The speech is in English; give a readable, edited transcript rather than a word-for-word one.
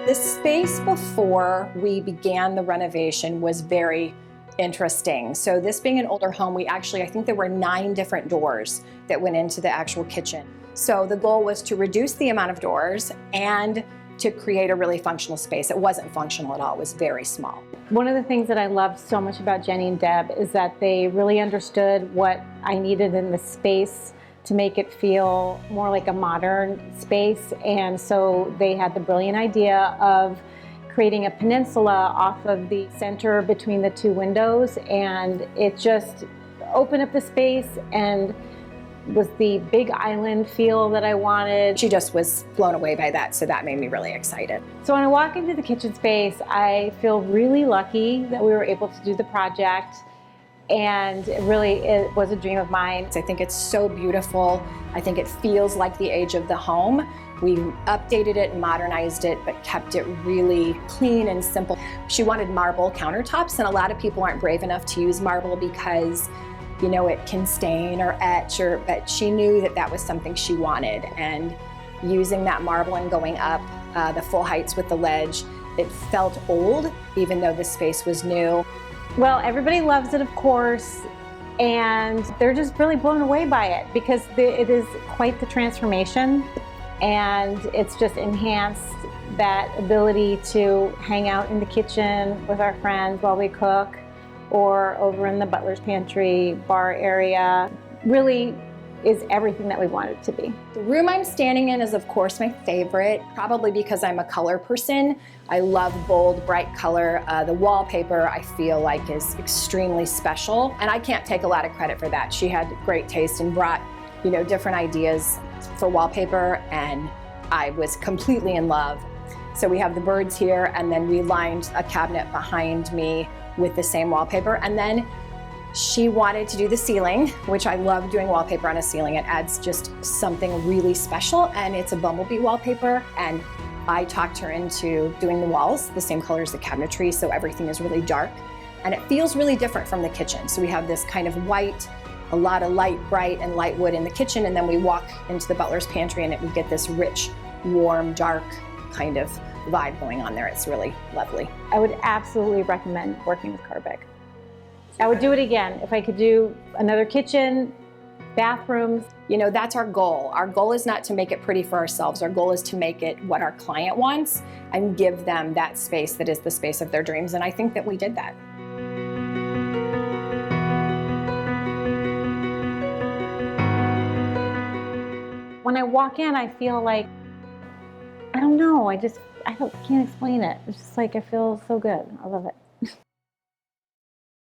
The space before we began the renovation was very interesting. So this being an older home, I think there were 9 different doors that went into the actual kitchen. So the goal was to reduce the amount of doors and to create a really functional space. It wasn't functional at all, it was very small. One of the things that I loved so much about Jenny and Deb is that they really understood what I needed in the space to make it feel more like a modern space. And so they had the brilliant idea of creating a peninsula off of the center between the 2 windows, and it just opened up the space and was the big island feel that I wanted. She just was blown away by that, so that made me really excited. So when I walk into the kitchen space, I feel really lucky that we were able to do the project, and it was a dream of mine. I think it's so beautiful. I think it feels like the age of the home. We updated it and modernized it, but kept it really clean and simple. She wanted marble countertops, and a lot of people aren't brave enough to use marble because, you know, it can stain or etch, but she knew that that was something she wanted. And using that marble and going up the full heights with the ledge, it felt old, even though the space was new. Well, everybody loves it, of course, and they're just really blown away by it because it is quite the transformation, and it's just enhanced that ability to hang out in the kitchen with our friends while we cook, or over in the butler's pantry bar area. Really is everything that we want it to be. The room I'm standing in is, of course, my favorite, probably because I'm a color person. I love bold, bright color. The wallpaper, I feel like, is extremely special, and I can't take a lot of credit for that. She had great taste and brought, you know, different ideas for wallpaper, and I was completely in love. So we have the birds here, and then we lined a cabinet behind me with the same wallpaper, and then she wanted to do the ceiling, which I love doing wallpaper on a ceiling. It adds just something really special, and it's a bumblebee wallpaper, and I talked her into doing the walls the same color as the cabinetry, so everything is really dark, and it feels really different from the kitchen. So we have this kind of white, a lot of light, bright, and light wood in the kitchen, and then we walk into the butler's pantry, and we get this rich, warm, dark kind of vibe going on there. It's really lovely. I would absolutely recommend working with Karr Bick. I would do it again if I could do another kitchen, bathrooms. You know, that's our goal. Our goal is not to make it pretty for ourselves. Our goal is to make it what our client wants and give them that space that is the space of their dreams. And I think that we did that. When I walk in, I feel like, I don't know, I can't explain it. It's just like, I feel so good. I love it.